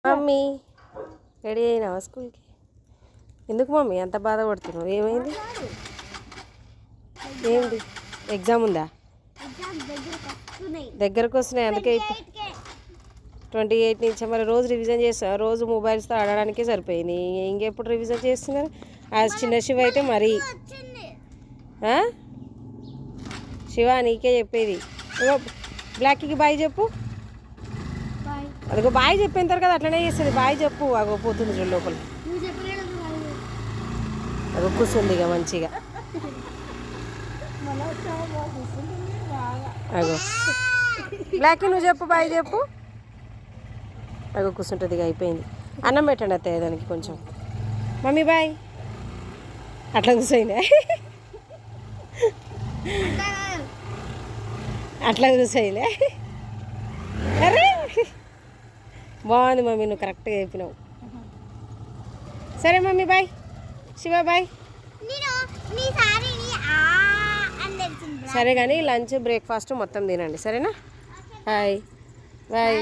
Mummy ready అయినావా స్కూల్కి? ఎందుకు mummy అంత బాధపడుతున్నావు? ఏమైంది? ఏంటి ఎగ్జామ్ ఉందా? దగ్గరకు వస్తున్నాయి అందుకే 28 నుంచి. మరి రోజు రివిజన్ చేస్తా? రోజు మొబైల్స్తో ఆడడానికే సరిపోయింది. ఇంకెప్పుడు రివిజన్ చేస్తున్నారు? చిన్న శివ అయితే మరి శివ నీకే చెప్పేది. బ్లాక్కి బాయ్ చెప్పు. అదిగో బాయ్ చెప్పిన తర్వాత అట్లనే చేస్తుంది. బాయ్ చెప్పు. అగో పోతుంది చూడు లోపల. అగో కూర్చుంది ఇక మంచిగా. అగో బ్లాక్కి నువ్వు చెప్పు, బాయ్ చెప్పు. అగో కూర్చుంటుంది ఇక. అయిపోయింది. అన్నం పెట్టండి అత్తయ్య దానికి కొంచెం. Mummy bye. అట్లా కూర్చోయిందా? అట్లా కూర్చోయిందా? అరే బాగుంది మమ్మీ, నువ్వు కరెక్ట్గా చెప్పినావు. సరే మమ్మీ బాయ్. శివ బాయ్. సరే కానీ లంచ్ బ్రేక్ఫాస్ట్ మొత్తం తినండి సరేనా? Bye bye.